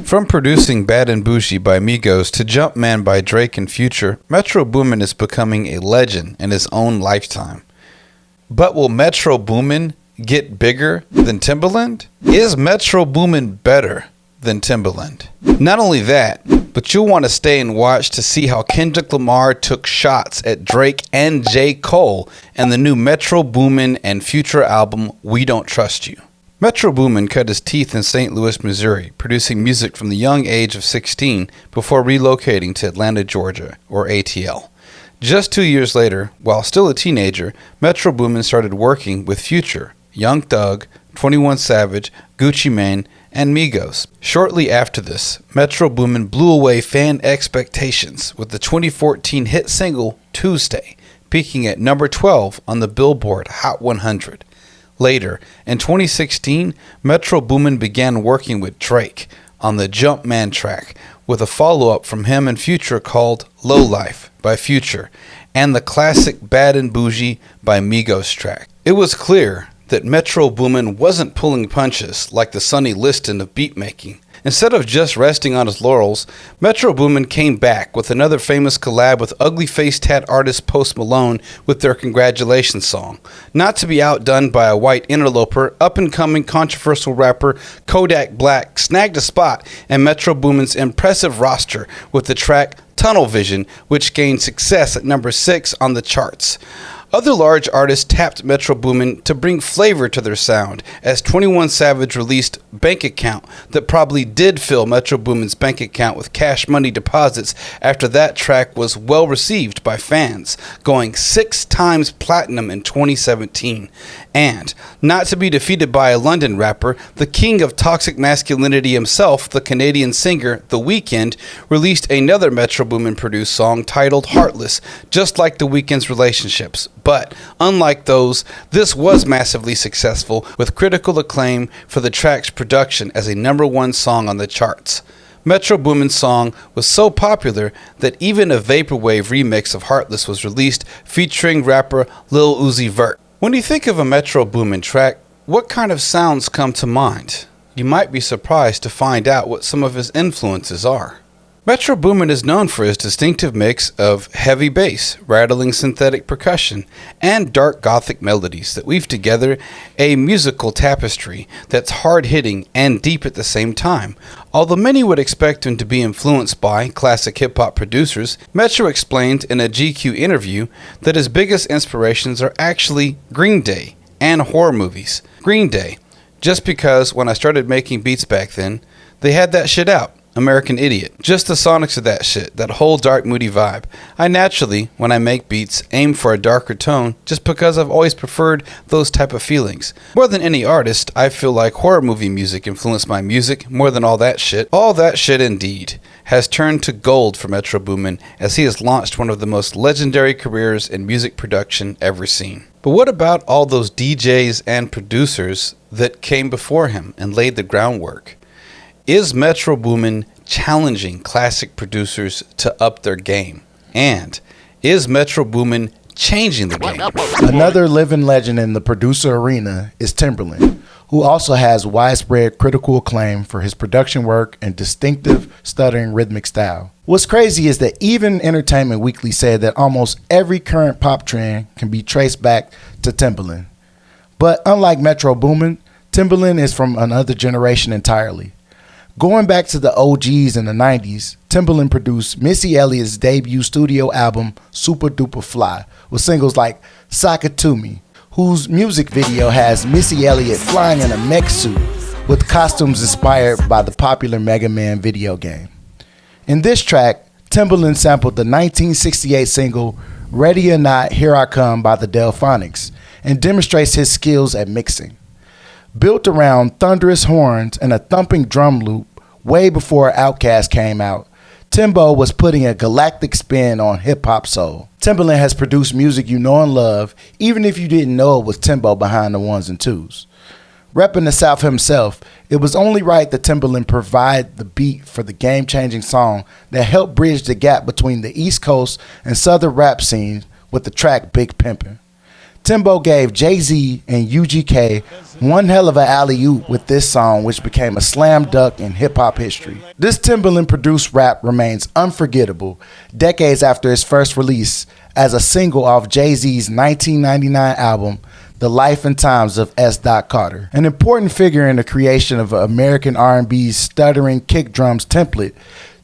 From producing Bad and Bougie by Migos to Jumpman by Drake and Future, Metro Boomin is becoming a legend in his own lifetime. But will Metro Boomin get bigger than Timbaland? Is Metro Boomin better than Timbaland? Not only that, but you'll want to stay and watch to see how Kendrick Lamar took shots at Drake and J. Cole and the new Metro Boomin and Future album, We Don't Trust You. Metro Boomin cut his teeth in St. Louis, Missouri, producing music from the young age of 16 before relocating to Atlanta, Georgia, or ATL. Just 2 years later, while still a teenager, Metro Boomin started working with Future, Young Thug, 21 Savage, Gucci Mane, and Migos. Shortly after this, Metro Boomin blew away fan expectations with the 2014 hit single Tuesday, peaking at number 12 on the Billboard Hot 100. Later, in 2016, Metro Boomin began working with Drake on the Jumpman track, with a follow-up from him and Future called Low Life by Future, and the classic Bad and Bougie by Migos track. It was clear that Metro Boomin wasn't pulling punches like the Sonny Liston of beatmaking. Instead of just resting on his laurels, Metro Boomin came back with another famous collab with ugly face tat artist Post Malone with their Congratulations song. Not to be outdone by a white interloper, up-and-coming controversial rapper Kodak Black snagged a spot in Metro Boomin's impressive roster with the track Tunnel Vision, which gained success at number 6 on the charts. Other large artists tapped Metro Boomin to bring flavor to their sound, as 21 Savage released Bank Account that probably did fill Metro Boomin's bank account with cash money deposits after that track was well received by fans, going 6 times platinum in 2017. And, not to be defeated by a London rapper, the king of toxic masculinity himself, the Canadian singer The Weeknd, released another Metro Boomin produced song titled Heartless, just like The Weeknd's relationships. But, unlike those, this was massively successful, with critical acclaim for the track's production as a number 1 song on the charts. Metro Boomin's song was so popular that even a vaporwave remix of Heartless was released featuring rapper Lil Uzi Vert. When you think of a Metro Boomin track, what kind of sounds come to mind? You might be surprised to find out what some of his influences are. Metro Boomin is known for his distinctive mix of heavy bass, rattling synthetic percussion, and dark gothic melodies that weave together a musical tapestry that's hard-hitting and deep at the same time. Although many would expect him to be influenced by classic hip-hop producers, Metro explained in a GQ interview that his biggest inspirations are actually Green Day and horror movies. Green Day, just because when I started making beats back then, they had that shit out. American Idiot. Just the sonics of that shit, that whole dark moody vibe. I naturally, when I make beats, aim for a darker tone just because I've always preferred those type of feelings. More than any artist, I feel like horror movie music influenced my music more than all that shit. All that shit indeed has turned to gold for Metro Boomin as he has launched one of the most legendary careers in music production ever seen. But what about all those DJs and producers that came before him and laid the groundwork? Is Metro Boomin challenging classic producers to up their game? And is Metro Boomin changing the game? Another living legend in the producer arena is Timbaland, who also has widespread critical acclaim for his production work and distinctive stuttering rhythmic style. What's crazy is that even Entertainment Weekly said that almost every current pop trend can be traced back to Timbaland. But unlike Metro Boomin, Timbaland is from another generation entirely. Going back to the OGs in the 90s, Timbaland produced Missy Elliott's debut studio album Super Duper Fly with singles like Sock It To Me, whose music video has Missy Elliott flying in a mech suit with costumes inspired by the popular Mega Man video game. In this track, Timbaland sampled the 1968 single Ready or Not, Here I Come by the Delphonics and demonstrates his skills at mixing. Built around thunderous horns and a thumping drum loop way before Outkast came out, Timbo was putting a galactic spin on hip-hop soul. Timbaland has produced music you know and love, even if you didn't know it was Timbo behind the ones and twos. Repping the South himself, it was only right that Timbaland provide the beat for the game-changing song that helped bridge the gap between the East Coast and Southern rap scene with the track Big Pimpin'. Timbo gave Jay-Z and UGK one hell of an alley-oop with this song, which became a slam dunk in hip-hop history. This Timbaland-produced rap remains unforgettable decades after its first release as a single off Jay-Z's 1999 album, The Life and Times of S. Carter. An important figure in the creation of American R&B's stuttering kick drums template,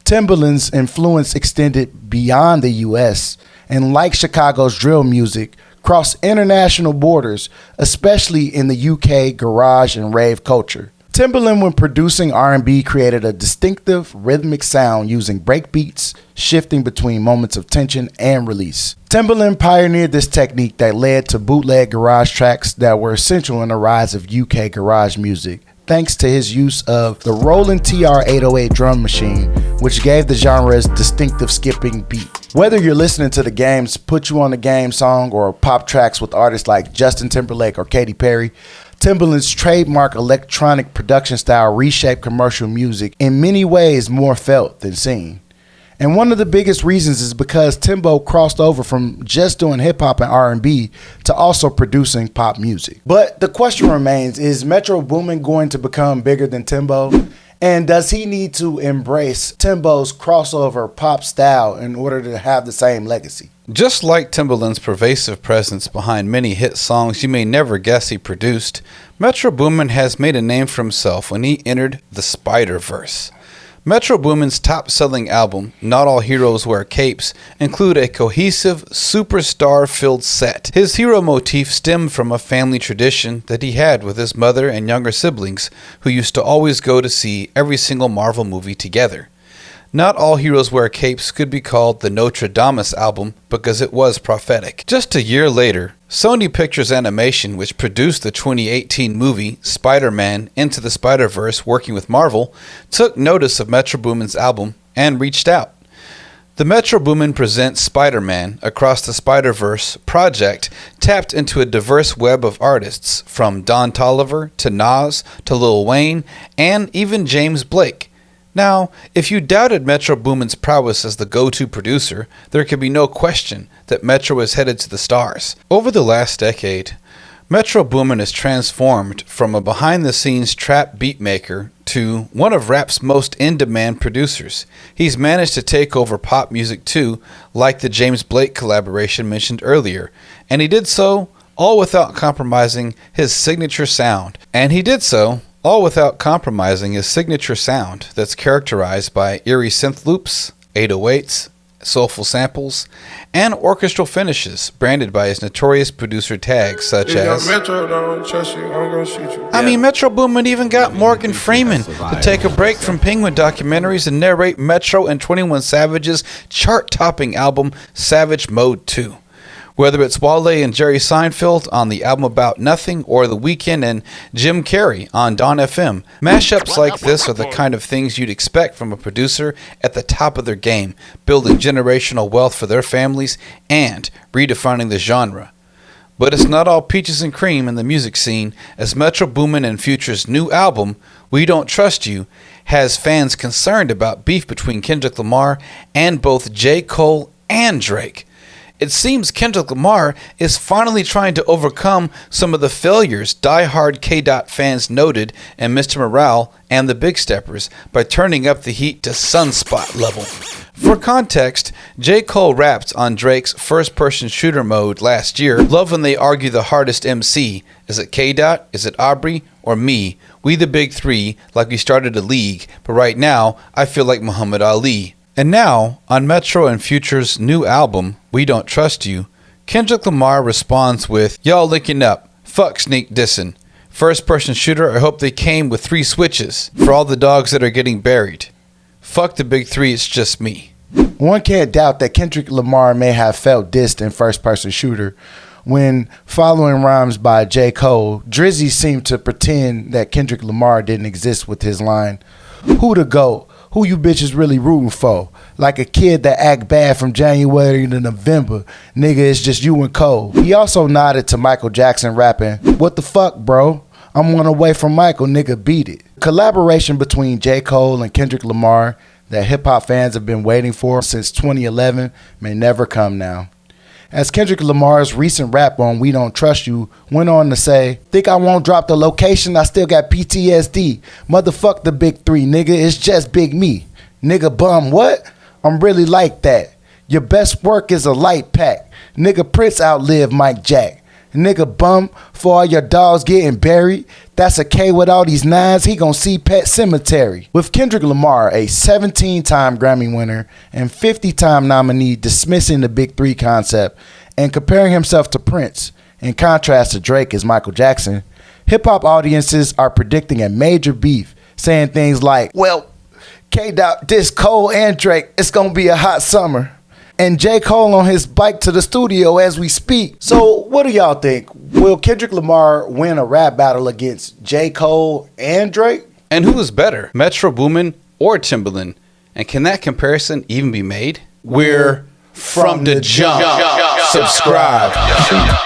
Timbaland's influence extended beyond the U.S., and like Chicago's drill music, crossed international borders, especially in the UK garage and rave culture. Timbaland, when producing R&B, created a distinctive rhythmic sound using breakbeats, shifting between moments of tension and release. Timbaland pioneered this technique that led to bootleg garage tracks that were essential in the rise of UK garage music, thanks to his use of the Roland TR-808 drum machine, which gave the genre's distinctive skipping beat. Whether you're listening to the Game's Put You on the Game song or pop tracks with artists like Justin Timberlake or Katy Perry, Timbaland's trademark electronic production style reshaped commercial music in many ways more felt than seen. And one of the biggest reasons is because Timbo crossed over from just doing hip-hop and R&B to also producing pop music. But the question remains, is Metro Boomin going to become bigger than Timbo? And does he need to embrace Timbo's crossover pop style in order to have the same legacy? Just like Timbaland's pervasive presence behind many hit songs you may never guess he produced, Metro Boomin has made a name for himself when he entered the Spider-Verse. Metro Boomin's top-selling album, Not All Heroes Wear Capes, include a cohesive, superstar-filled set. His hero motif stemmed from a family tradition that he had with his mother and younger siblings, who used to always go to see every single Marvel movie together. Not All Heroes Wear Capes could be called the Notre Damus album because it was prophetic. Just a year later, Sony Pictures Animation, which produced the 2018 movie Spider-Man Into the Spider-Verse working with Marvel, took notice of Metro Boomin's album and reached out. The Metro Boomin Presents Spider-Man Across the Spider-Verse project tapped into a diverse web of artists, from Don Toliver to Nas to Lil Wayne and even James Blake. Now, if you doubted Metro Boomin's prowess as the go-to producer, there can be no question that Metro is headed to the stars. Over the last decade, Metro Boomin has transformed from a behind-the-scenes trap beatmaker to one of rap's most in-demand producers. He's managed to take over pop music too, like the James Blake collaboration mentioned earlier, and he did so all without compromising his signature sound. That's characterized by eerie synth loops, 808s, soulful samples, and orchestral finishes branded by his notorious producer tags such as... Metro Boomin even got Morgan Freeman to take a break from Penguin documentaries and narrate Metro and 21 Savage's chart-topping album Savage Mode 2. Whether it's Wale and Jerry Seinfeld on the album About Nothing or The Weeknd and Jim Carrey on Dawn FM, mashups like this are the kind of things you'd expect from a producer at the top of their game, building generational wealth for their families and redefining the genre. But it's not all peaches and cream in the music scene, as Metro Boomin and Future's new album, We Don't Trust You, has fans concerned about beef between Kendrick Lamar and both J. Cole and Drake. It seems Kendrick Lamar is finally trying to overcome some of the failures die-hard K-Dot fans noted in Mr. Morale and the Big Steppers by turning up the heat to sunspot level. For context, J. Cole rapped on Drake's first-person shooter mode last year. Love when they argue the hardest MC. Is it K-Dot? Is it Aubrey? Or me? We the big three, like we started a league, but right now, I feel like Muhammad Ali. And now, on Metro and Future's new album, We Don't Trust You, Kendrick Lamar responds with, "Y'all linking up. Fuck sneak dissin'. First person shooter, I hope they came with 3 switches for all the dogs that are getting buried. Fuck the big three, it's just me." One can't doubt that Kendrick Lamar may have felt dissed in first person shooter. When following rhymes by J. Cole, Drizzy seemed to pretend that Kendrick Lamar didn't exist with his line, "Who the GOAT? Who you bitches really rooting for? Like a kid that act bad from January to November. Nigga, it's just you and Cole." He also nodded to Michael Jackson rapping, "What the fuck, bro? I'm one away from Michael, nigga, beat it." Collaboration between J. Cole and Kendrick Lamar that hip-hop fans have been waiting for since 2011 may never come now. as Kendrick Lamar's recent rap on We Don't Trust You went on to say, think I won't drop the location, I still got PTSD. Motherfuck the big three, nigga, it's just big me. Nigga bum what? I'm really like that. Your best work is a light pack. Nigga Prince outlived Mike Jack. Nigga bum for all your dogs getting buried. That's a K with all these nines, he gon' see Pet Cemetery. With Kendrick Lamar, a 17-time Grammy winner and 50-time nominee, dismissing the big three concept and comparing himself to Prince, in contrast to Drake as Michael Jackson, hip-hop audiences are predicting a major beef, saying things like, well, K-Dot dissed Cole and Drake, it's gonna be a hot summer. And J. Cole on his bike to the studio as we speak. So what do y'all think? Will Kendrick Lamar win a rap battle against J. Cole and Drake? And who is better, Metro Boomin or Timbaland? And can that comparison even be made? We're from the jump. Subscribe.